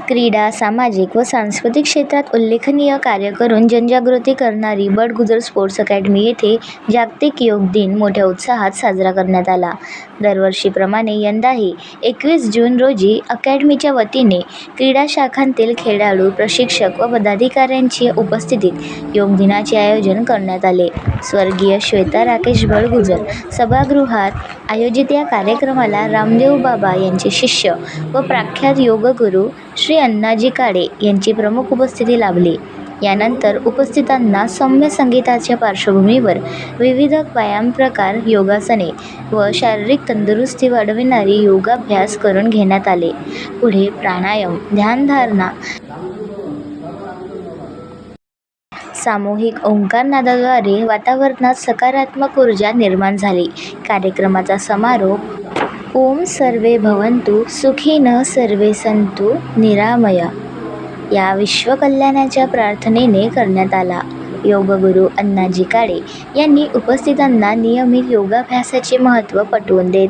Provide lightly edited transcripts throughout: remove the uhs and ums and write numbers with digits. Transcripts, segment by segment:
क्रीडा, सामाजिक व सांस्कृतिक क्षेत्रात उल्लेखनीय कार्य करून जनजागृती करणारी बडगुजर स्पोर्ट्स अकॅडमी येथे जागतिक योग दिन मोठ्या उत्साहात साजरा करण्यात आला. दरवर्षीप्रमाणे यंदाही 21 जून रोजी अकॅडमीच्या वतीने क्रीडा शाखांतील खेळाडू, प्रशिक्षक व पदाधिकाऱ्यांच्या उपस्थितीत योग दिनाचे आयोजन करण्यात आले. स्वर्गीय श्वेता राकेश बडगुजर सभागृहात आयोजित या कार्यक्रमाला रामदेव बाबा यांचे शिष्य व प्रख्यात योगगुरू श्री अण्णाजी काळे यांची प्रमुख उपस्थिती लाभली. यानंतर उपस्थितांना सौम्य संगीताच्या पार्श्वभूमीवर विविध व्यायाम प्रकार, योगासने व शारीरिक तंदुरुस्ती वाढविणारे योगाभ्यास करून घेण्यात आले. पुढे प्राणायाम, ध्यानधारणा, सामूहिक ओंकारनादाद्वारे वातावरणात सकारात्मक ऊर्जा निर्माण झाली. कार्यक्रमाचा समारोप ओम सर्वे भवन्तु सुखिनः सर्वे सन्तु निरामया या विश्वकल्याणाच्या प्रार्थनेने करण्यात आला. योगगुरू अण्णाजी काळे यांनी उपस्थितांना नियमित योगाभ्यासाचे महत्त्व पटवून देत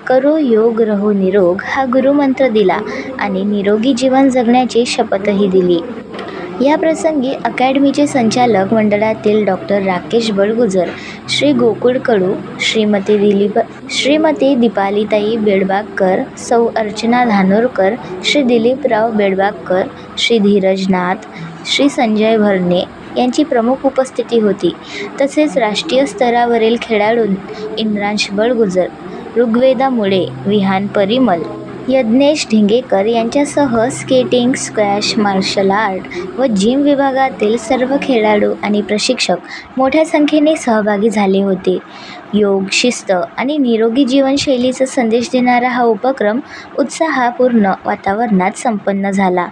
करो योग रहो निरोग हा गुरुमंत्र दिला आणि निरोगी जीवन जगण्याची शपथही दिली. या प्रसंगी अकॅडमीचे संचालक मंडळातील डॉ. राकेश बडगुजर, श्री गोकुळ कडू, श्रीमती दीपालीताई बेडबागकर, सौ अर्चना धानोरकर, श्री दिलीपराव बेडबागकर, श्री धीरज नाथ, श्री संजय भरणे यांची प्रमुख उपस्थिती होती. तसेच राष्ट्रीय स्तरावरील खेळाडू इंद्रांश बडगुजर, ऋग्वेदा मुळे, विहान परिमल, यज्ञेश ढिंगेकर यांच्यासह स्केटिंग, स्क्वॅश, मार्शल आर्ट व जिम विभागातील सर्व खेळाडू आणि प्रशिक्षक मोठ्या संख्येने सहभागी झाले होते. योग, शिस्त आणि निरोगी जीवनशैलीचा संदेश देणारा हा उपक्रम उत्साहपूर्ण वातावरणात संपन्न झाला.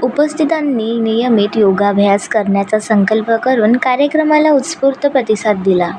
उपस्थितांनी नियमित योगाभ्यास करण्याचा संकल्प करून कार्यक्रमाला उत्स्फूर्त प्रतिसाद दिला.